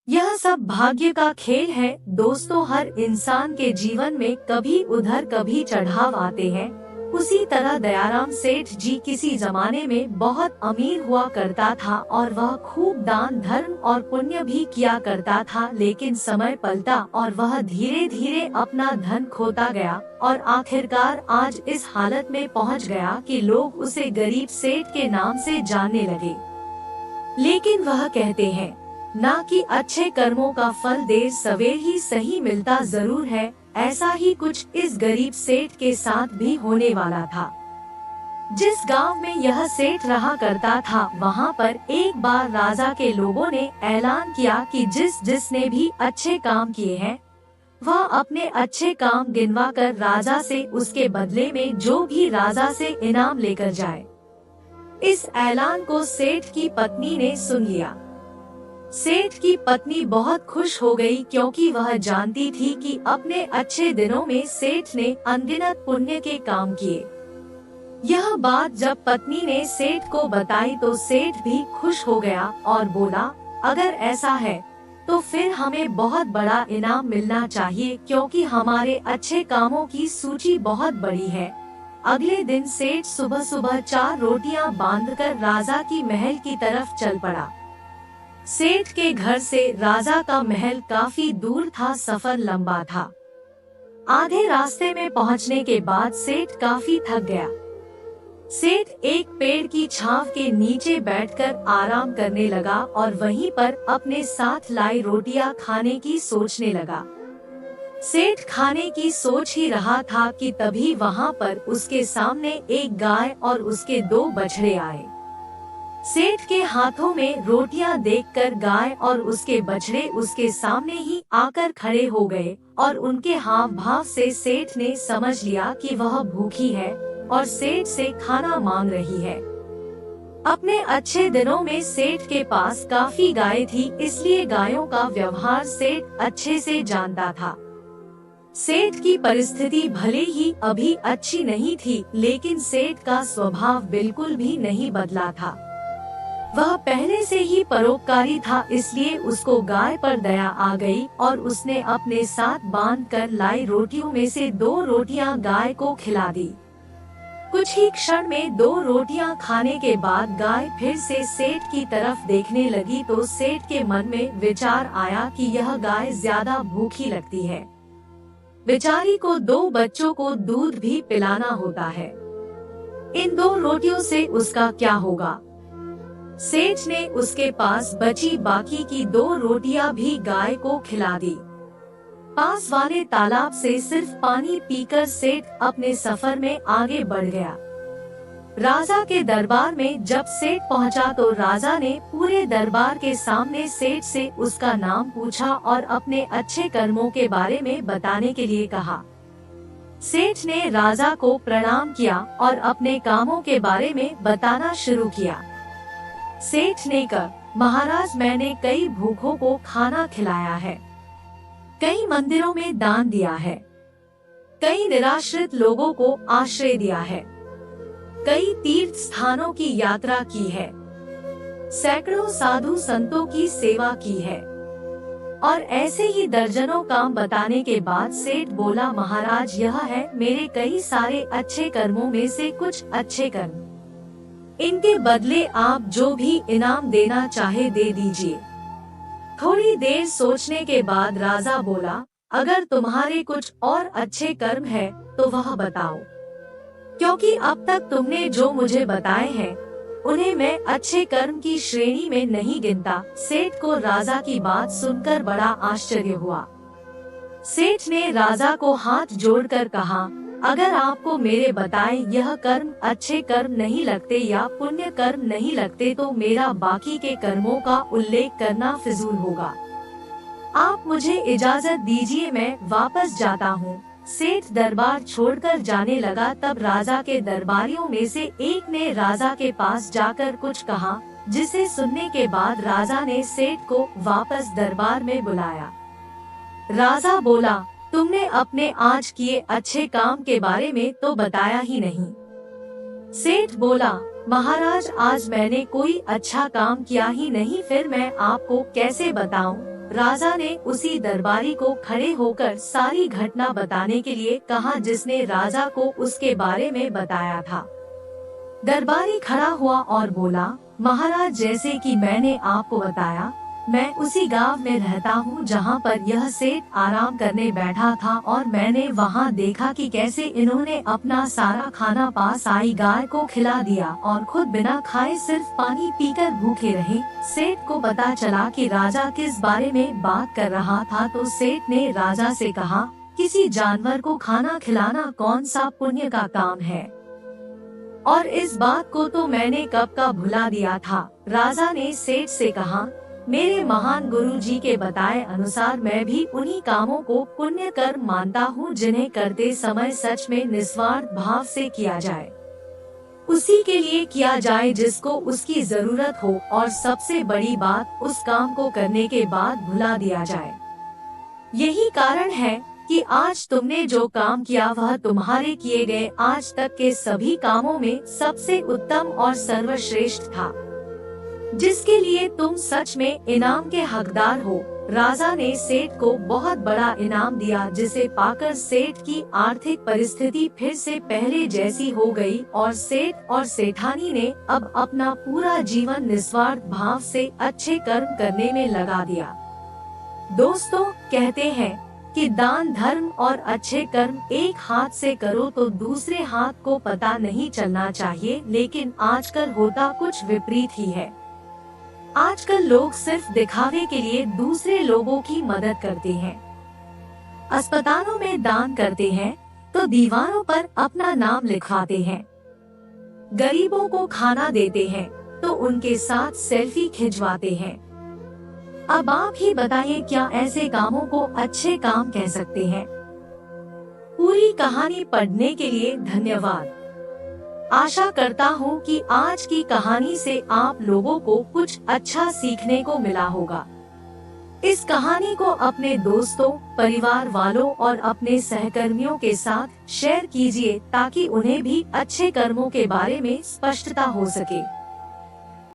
यह सब भाग्य का खेल है दोस्तों। हर इंसान के जीवन में कभी उधर कभी चढ़ाव आते हैं। उसी तरह दयाराम सेठ जी किसी जमाने में बहुत अमीर हुआ करता था और वह खूब दान धर्म और पुण्य भी किया करता था, लेकिन समय पलटा और वह धीरे धीरे अपना धन खोता गया और आखिरकार आज इस हालत में पहुंच गया कि लोग उसे गरीब सेठ के नाम से जानने लगे। लेकिन वह कहते हैं ना कि अच्छे कर्मों का फल देर सवेर ही सही मिलता जरूर है। ऐसा ही कुछ इस गरीब सेठ के साथ भी होने वाला था। जिस गांव में यह सेठ रहा करता था वहां पर एक बार राजा के लोगों ने ऐलान किया कि जिसने भी अच्छे काम किए हैं वह अपने अच्छे काम गिनवा कर राजा से उसके बदले में जो भी राजा से इनाम लेकर जाए। इस ऐलान को सेठ की पत्नी ने सुन लिया। सेठ की पत्नी बहुत खुश हो गई क्योंकि वह जानती थी कि अपने अच्छे दिनों में सेठ ने अनगिनत पुण्य के काम किए। यह बात जब पत्नी ने सेठ को बताई तो सेठ भी खुश हो गया और बोला, अगर ऐसा है तो फिर हमें बहुत बड़ा इनाम मिलना चाहिए क्योंकि हमारे अच्छे कामों की सूची बहुत बड़ी है। अगले दिन सेठ सुबह सुबह 4 रोटियां बांधकर राजा की महल की तरफ चल पड़ा। सेठ के घर से राजा का महल काफी दूर था, सफर लंबा था। आधे रास्ते में पहुंचने के बाद सेठ काफी थक गया। सेठ एक पेड़ की छांव के नीचे बैठकर आराम करने लगा और वहीं पर अपने साथ लाई रोटियां खाने की सोचने लगा। सेठ खाने की सोच ही रहा था कि तभी वहां पर उसके सामने एक गाय और उसके 2 बछड़े आए। सेठ के हाथों में रोटियां देखकर गाय और उसके बछड़े उसके सामने ही आकर खड़े हो गए और उनके हाव भाव से सेठ ने समझ लिया कि वह भूखी है और सेठ से खाना मांग रही है। अपने अच्छे दिनों में सेठ के पास काफी गाय थी, इसलिए गायों का व्यवहार सेठ अच्छे से जानता था। सेठ की परिस्थिति भले ही अभी अच्छी नहीं थी, लेकिन सेठ का स्वभाव बिल्कुल भी नहीं बदला था। वह पहले से ही परोपकारी था, इसलिए उसको गाय पर दया आ गई और उसने अपने साथ बांधकर लाई रोटियों में से 2 रोटियां गाय को खिला दी। कुछ ही क्षण में 2 रोटियां खाने के बाद गाय फिर से सेठ की तरफ देखने लगी तो सेठ के मन में विचार आया कि यह गाय ज्यादा भूखी लगती है। बेचारी को 2 बच्चों को दूध भी पिलाना होता है, इन 2 रोटियों से उसका क्या होगा। सेठ ने उसके पास बची बाकी की 2 रोटियां भी गाय को खिला दी। पास वाले तालाब से सिर्फ पानी पीकर सेठ अपने सफर में आगे बढ़ गया। राजा के दरबार में जब सेठ पहुंचा तो राजा ने पूरे दरबार के सामने सेठ से उसका नाम पूछा और अपने अच्छे कर्मों के बारे में बताने के लिए कहा। सेठ ने राजा को प्रणाम किया और अपने कामों के बारे में बताना शुरू किया। सेठ ने कहा, महाराज मैंने कई भूखों को खाना खिलाया है, कई मंदिरों में दान दिया है, कई निराश्रित लोगों को आश्रय दिया है, कई तीर्थ स्थानों की यात्रा की है, सैकड़ों साधु संतों की सेवा की है। और ऐसे ही दर्जनों काम बताने के बाद सेठ बोला, महाराज यह है मेरे कई सारे अच्छे कर्मों में से कुछ अच्छे कर्म, इनके बदले आप जो भी इनाम देना चाहे दे दीजिए। थोड़ी देर सोचने के बाद राजा बोला, अगर तुम्हारे कुछ और अच्छे कर्म है तो वह बताओ, क्योंकि अब तक तुमने जो मुझे बताए हैं उन्हें मैं अच्छे कर्म की श्रेणी में नहीं गिनता। सेठ को राजा की बात सुनकर बड़ा आश्चर्य हुआ। सेठ ने राजा को हाथ जोड़कर कहा, अगर आपको मेरे बताए यह कर्म अच्छे कर्म नहीं लगते या पुण्य कर्म नहीं लगते तो मेरा बाकी के कर्मों का उल्लेख करना फिजूल होगा। आप मुझे इजाजत दीजिए, मैं वापस जाता हूँ। सेठ दरबार छोड़कर जाने लगा। तब राजा के दरबारियों में से एक ने राजा के पास जाकर कुछ कहा, जिसे सुनने के बाद राजा ने सेठ को वापस दरबार में बुलाया। राजा बोला, तुमने अपने आज किए अच्छे काम के बारे में तो बताया ही नहीं। सेठ बोला, महाराज आज मैंने कोई अच्छा काम किया ही नहीं, फिर मैं आपको कैसे बताऊं। राजा ने उसी दरबारी को खड़े होकर सारी घटना बताने के लिए कहा जिसने राजा को उसके बारे में बताया था। दरबारी खड़ा हुआ और बोला, महाराज, जैसे कि मैंने आपको बताया, मैं उसी गांव में रहता हूँ जहाँ पर यह सेठ आराम करने बैठा था और मैंने वहाँ देखा कि कैसे इन्होंने अपना सारा खाना पास आई गाय को खिला दिया और खुद बिना खाए सिर्फ पानी पीकर भूखे रहे। सेठ को पता चला कि राजा किस बारे में बात कर रहा था, तो सेठ ने राजा से कहा, किसी जानवर को खाना खिलाना कौन सा पुण्य का काम है, और इस बात को तो मैंने कब का भुला दिया था। राजा ने सेठ से कहा, मेरे महान गुरु जी के बताए अनुसार मैं भी उन्हीं कामों को पुण्य कर्म मानता हूँ जिन्हें करते समय सच में निस्वार्थ भाव से किया जाए, उसी के लिए किया जाए जिसको उसकी जरूरत हो, और सबसे बड़ी बात, उस काम को करने के बाद भुला दिया जाए। यही कारण है कि आज तुमने जो काम किया वह तुम्हारे किए गए आज तक के सभी कामों में सबसे उत्तम और सर्वश्रेष्ठ था, जिसके लिए तुम सच में इनाम के हकदार हो। राजा ने सेठ को बहुत बड़ा इनाम दिया, जिसे पाकर सेठ की आर्थिक परिस्थिति फिर से पहले जैसी हो गई और सेठ और सेठानी ने अब अपना पूरा जीवन निस्वार्थ भाव से अच्छे कर्म करने में लगा दिया। दोस्तों, कहते हैं कि दान धर्म और अच्छे कर्म एक हाथ से करो तो दूसरे हाथ को पता नहीं चलना चाहिए, लेकिन आजकल होता कुछ विपरीत ही है। आजकल लोग सिर्फ दिखावे के लिए दूसरे लोगों की मदद करते हैं, अस्पतालों में दान करते हैं तो दीवारों पर अपना नाम लिखवाते हैं, गरीबों को खाना देते हैं तो उनके साथ सेल्फी खिंचवाते हैं। अब आप ही बताइए, क्या ऐसे कामों को अच्छे काम कह सकते हैं? पूरी कहानी पढ़ने के लिए धन्यवाद। आशा करता हूँ कि आज की कहानी से आप लोगों को कुछ अच्छा सीखने को मिला होगा। इस कहानी को अपने दोस्तों, परिवार वालों और अपने सहकर्मियों के साथ शेयर कीजिए ताकि उन्हें भी अच्छे कर्मों के बारे में स्पष्टता हो सके।